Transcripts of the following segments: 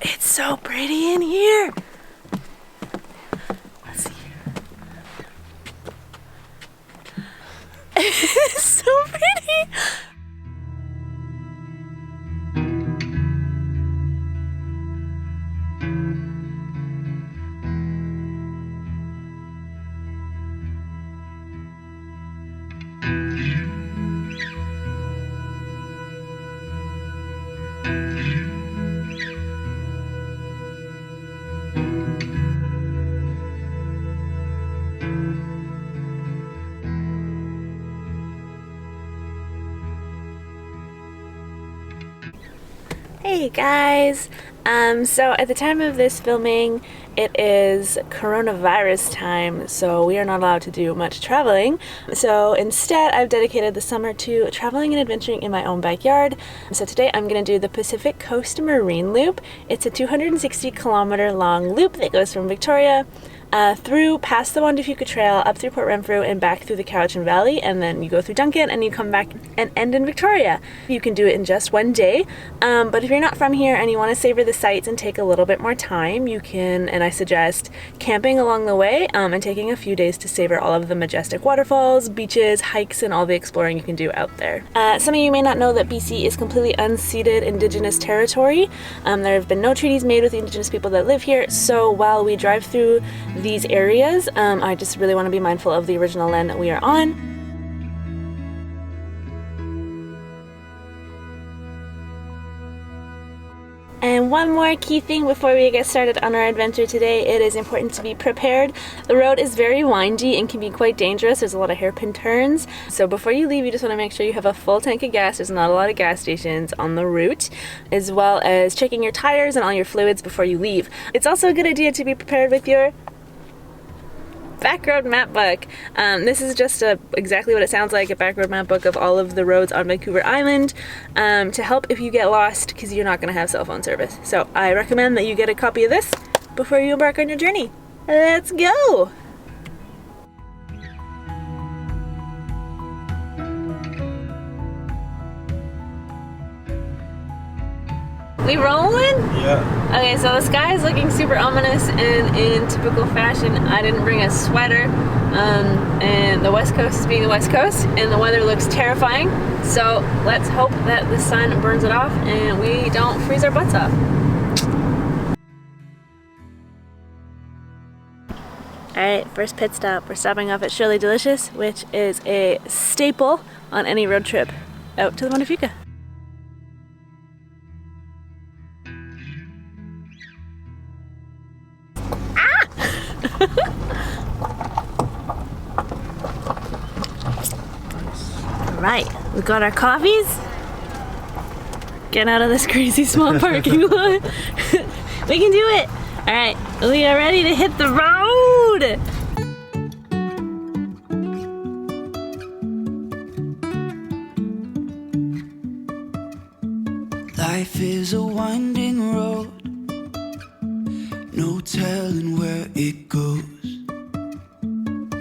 It's so pretty in here. Let's see. It's so pretty. Hey guys! So at the time of this filming, it is coronavirus time, so we are not allowed to do much traveling. So instead, I've dedicated the summer to traveling and adventuring in my own backyard. So today I'm going to do the Pacific Coast Marine Loop. It's a 260-kilometer long loop that goes from Victoria through past the Juan de Fuca Trail, up through Port Renfrew, and back through the Cowichan Valley, and then you go through Duncan and you come back and end in Victoria. You can do it in just one day, but if you're not from here and you want to savor the sights and take a little bit more time, you can, and I suggest, camping along the way and taking a few days to savor all of the majestic waterfalls, beaches, hikes, and all the exploring you can do out there. Some of you may not know that BC is completely unceded Indigenous territory. There have been no treaties made with the Indigenous people that live here, so while we drive through these areas, I just really want to be mindful of the original land that we are on. And one more key thing before we get started on our adventure today, it is important to be prepared. The road is very windy and can be quite dangerous. There's a lot of hairpin turns. So before you leave, you just want to make sure you have a full tank of gas. There's not a lot of gas stations on the route, as well as checking your tires and all your fluids before you leave. It's also a good idea to be prepared with your backroad map book. This is just exactly what it sounds like, a backroad map book of all of the roads on Vancouver Island to help if you get lost, because you're not going to have cell phone service. So I recommend that you get a copy of this before you embark on your journey. Let's go! We rolling? Yeah. Okay, so the sky is looking super ominous, and in typical fashion, I didn't bring a sweater. And the West Coast is being the West Coast, and the weather looks terrifying. So let's hope that the sun burns it off and we don't freeze our butts off. Alright, first pit stop. We're stopping off at Shirley Delicious, which is a staple on any road trip out to the Juan de Fuca. Alright, we got our coffees. Get out of this crazy small parking lot. We can do it! Alright, we are ready to hit the road! Life is a winding road, no telling where it goes.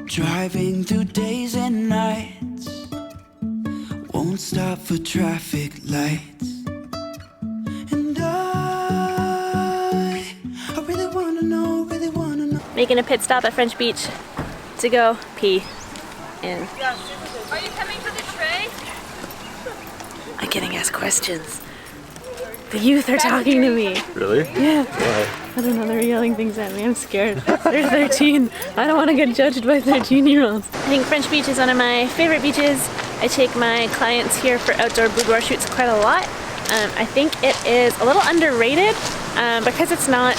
Driving through days and nights, won't stop for traffic lights. And I really wanna know, Making a pit stop at French Beach to go pee. And Are you coming for the tray? I'm getting asked questions. The youth are talking to me. Really? Yeah. Why? I don't know, they're yelling things at me. I'm scared. They're 13. I don't want to get judged by 13-year-olds. I think French Beach is one of my favorite beaches. I take my clients here for outdoor boudoir shoots quite a lot. I think it is a little underrated because it's not,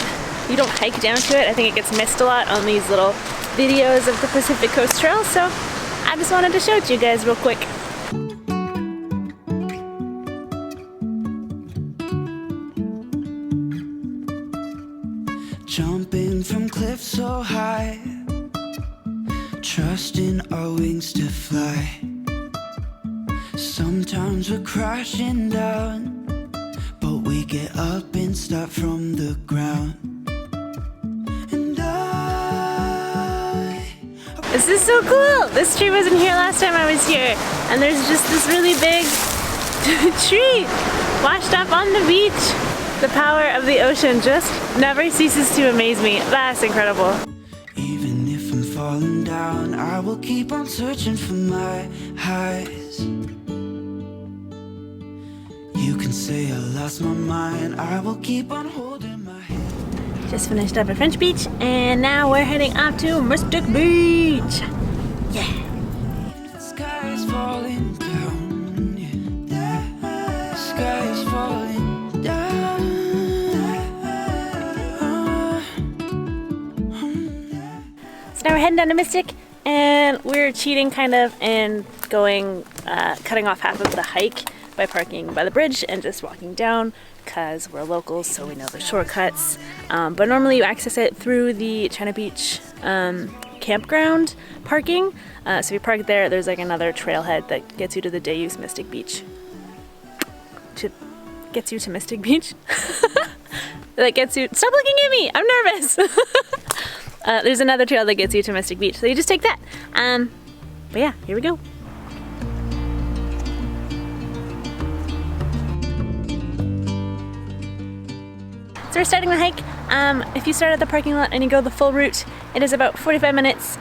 you don't hike down to it. I think it gets missed a lot on these little videos of the Pacific Coast Trail. So I just wanted to show it to you guys real quick. Jumping from cliffs so high, trusting our wings to fly. Sometimes we're crashing down, but we get up and start from the ground. And This is so cool! This tree wasn't here last time I was here, and there's just this really big tree washed up on the beach. The power of the ocean just never ceases to amaze me. That's incredible. Even if I'm falling down, I will keep on searching for my highs. You can say I lost my mind, I will keep on holding my head. Just finished up at French Beach, and now we're heading up to Mystic Beach. Yeah. The sky is falling down, yeah. The sky is falling down. So now we're heading down to Mystic, and we're cheating kind of and going, cutting off half of the hike by parking by the bridge and just walking down because we're locals, so we know the shortcuts. But normally you access it through the China Beach campground parking. So if you park there, there's like another trailhead that gets you to the day-use Mystic Beach. Gets you to Mystic Beach? That gets you... Stop looking at me! I'm nervous! There's another trail that gets you to Mystic Beach, so you just take that. But yeah, here we go. So we're starting the hike. If you start at the parking lot and you go the full route, it is about 45 minutes,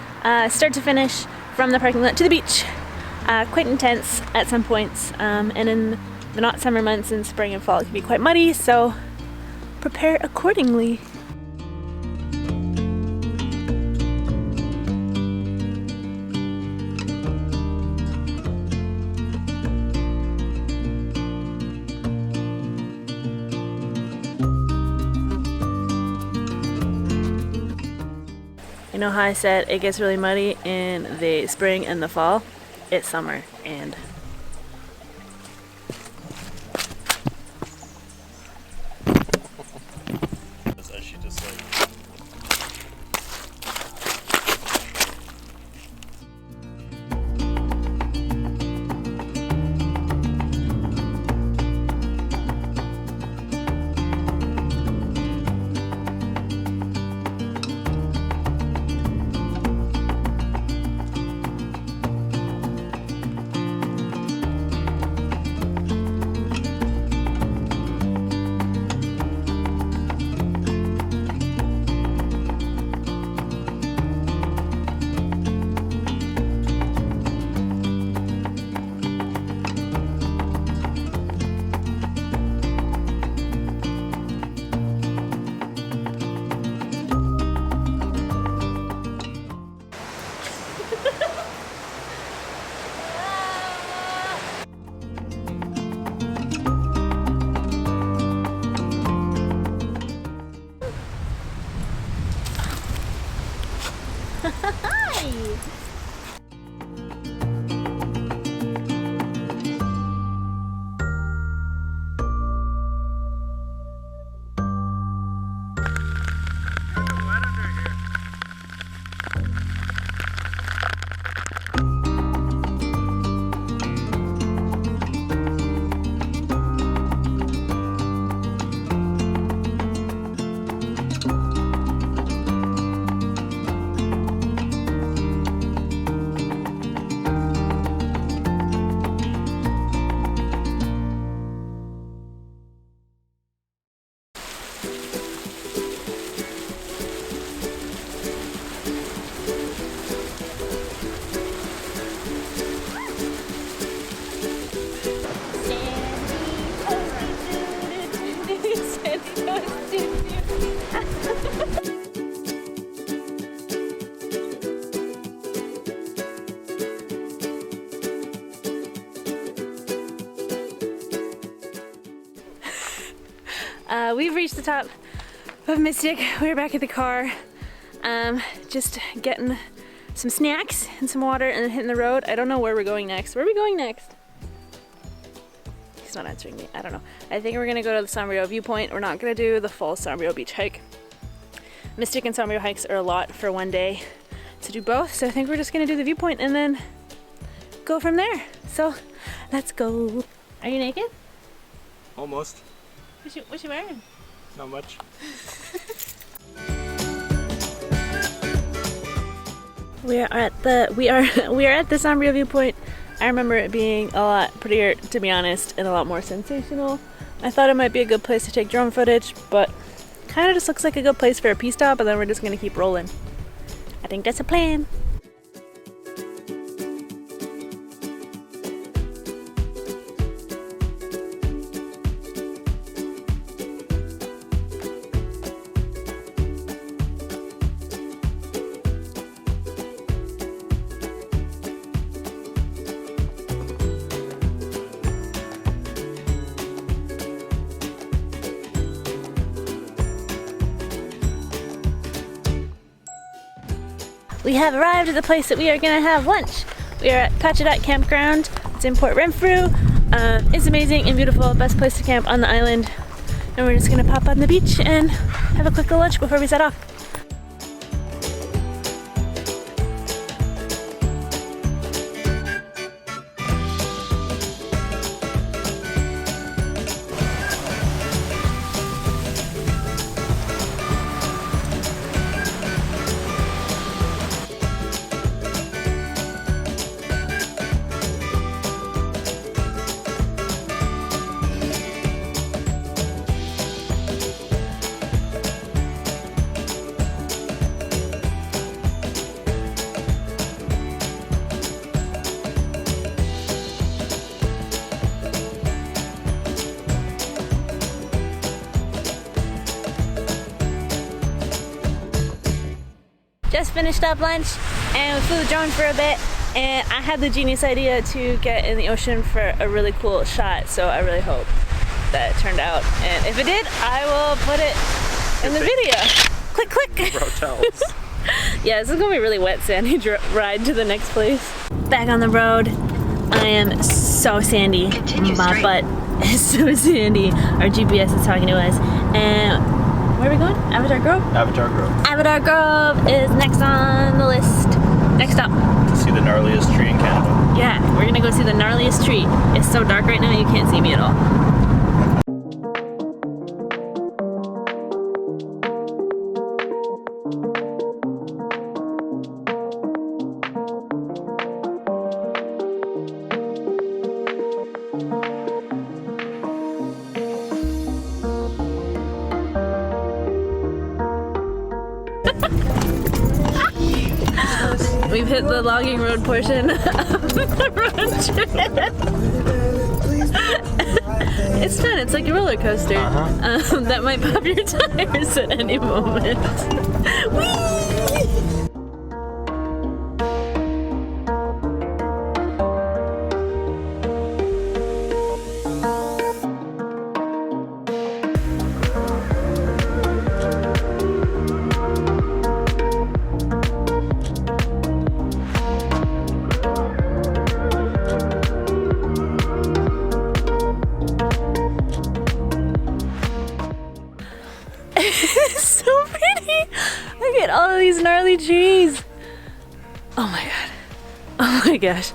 start to finish, from the parking lot to the beach. Quite intense at some points, and in the not summer months in spring and fall it can be quite muddy, so prepare accordingly. You know how I said it gets really muddy in the spring and the fall? It's summer, and we've reached the top of Mystic. We're back at the car, just getting some snacks and some water and then hitting the road. I don't know where we're going next. Where are we going next? He's not answering me. I don't know. I think we're gonna go to the Sombrio viewpoint. We're not gonna do the full Sombrio Beach hike. Mystic and Sombrio hikes are a lot for one day to do both, so I think we're just gonna do the viewpoint and then go from there. So let's go. Are you naked? Almost. What you wearing? Not much. We are at the Sombrio viewpoint. I remember it being a lot prettier, to be honest, and a lot more sensational. I thought it might be a good place to take drone footage, but kind of just looks like a good place for a pee stop, and then we're just gonna keep rolling. I think that's a plan. We have arrived at the place that we are gonna have lunch. We are at Pachedaaht Campground. It's in Port Renfrew. It's amazing and beautiful, best place to camp on the island. And we're just gonna pop on the beach and have a quick little lunch before we set off. Just finished up lunch and we flew the drone for a bit, and I had the genius idea to get in the ocean for a really cool shot, so I really hope that it turned out, and if it did, I will put it in the video. Click, click. Hotels. Yeah, this is gonna be a really wet, sandy ride to the next place. Back on the road. I am so sandy. My butt is so sandy. Our GPS is talking to us, and where are we going? Avatar Grove? Avatar Grove. Avatar Grove is next on the list. Next up. To see the gnarliest tree in Canada. Yeah, we're gonna go see the gnarliest tree. It's so dark right now you can't see me at all. We've hit the logging road portion of the road trip. It's fun, it's like a roller coaster. That might pop your tires at any moment. Whee! It's so pretty. Look at all of these gnarly trees. Oh my god. Oh my gosh.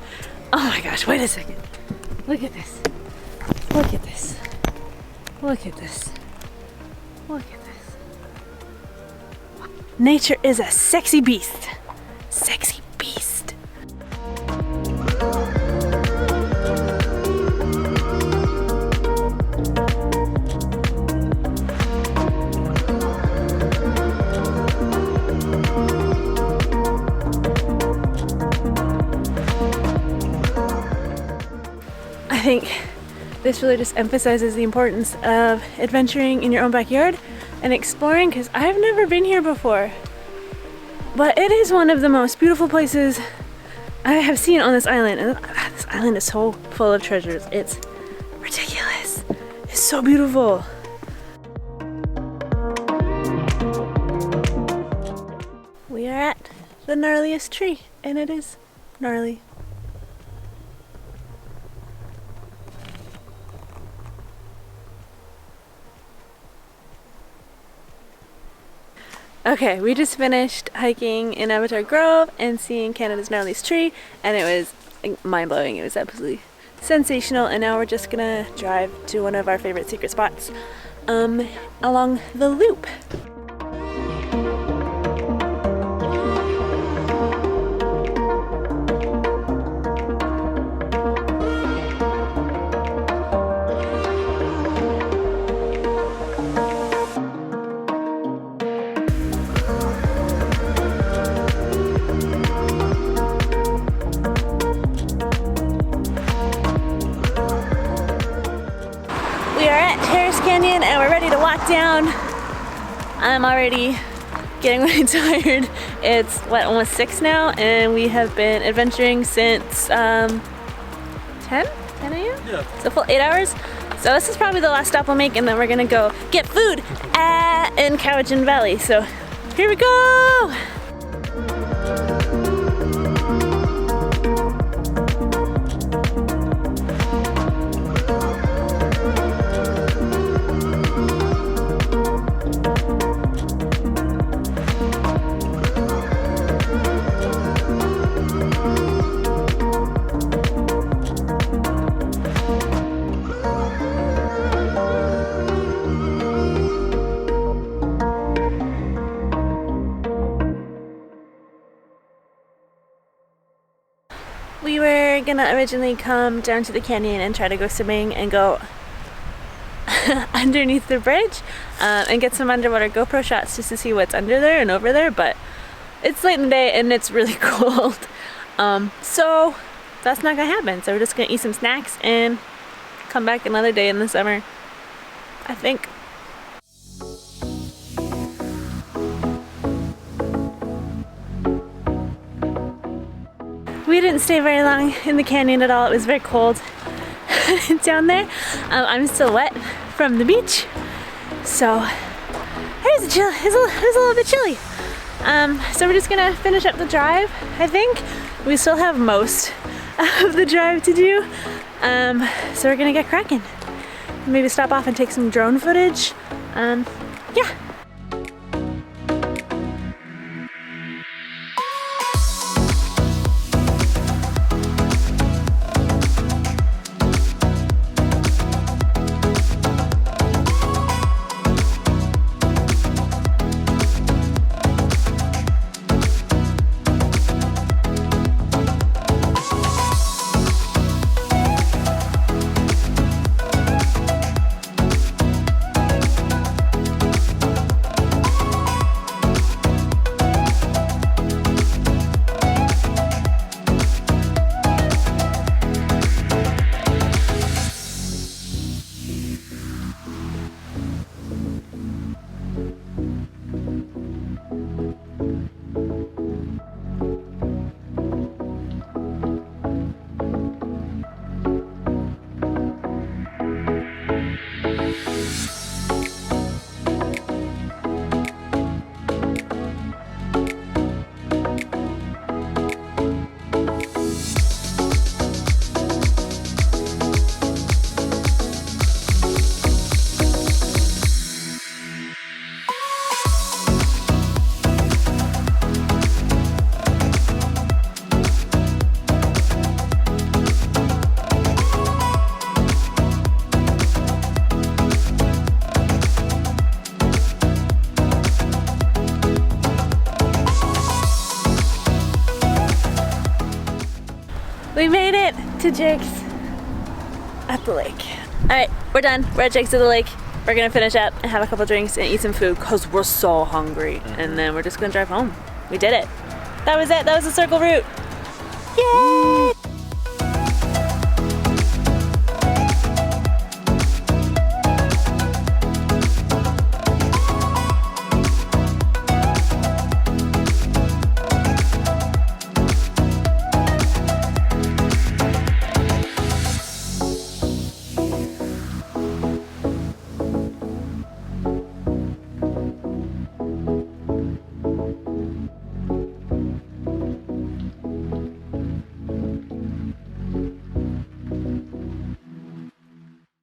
Oh my gosh. Wait a second. Look at this. Look at this. Look at this. Look at this. Nature is a sexy beast. Sexy beast. I think this really just emphasizes the importance of adventuring in your own backyard and exploring, because I've never been here before. But it is one of the most beautiful places I have seen on this island, and this island is so full of treasures. It's ridiculous. It's so beautiful. We are at the gnarliest tree, and it is gnarly. Okay, we just finished hiking in Avatar Grove and seeing Canada's gnarliest tree, and it was mind-blowing. It was absolutely sensational, and now we're just gonna drive to one of our favorite secret spots along the loop. down. I'm already getting really tired. It's what, almost 6 now, and we have been adventuring since 10 a.m. Yeah. So full 8 hours. So this is probably the last stop we'll make, and then we're gonna go get food in Cowichan Valley. So here we go. We were gonna originally come down to the canyon and try to go swimming and go underneath the bridge and get some underwater GoPro shots just to see what's under there and over there, but it's late in the day and it's really cold. So that's not gonna happen. So we're just gonna eat some snacks and come back another day in the summer, I think. We didn't stay very long in the canyon at all. It was very cold down there. I'm still wet from the beach, so it's a little bit chilly. So we're just gonna finish up the drive, I think. We still have most of the drive to do, so we're gonna get cracking. Maybe stop off and take some drone footage. Yeah. We made it to Jake's at the lake. All right, we're done. We're at Jake's at the lake. We're gonna finish up and have a couple drinks and eat some food because we're so hungry. And then we're just gonna drive home. We did it. That was it. That was the circle route. Yay!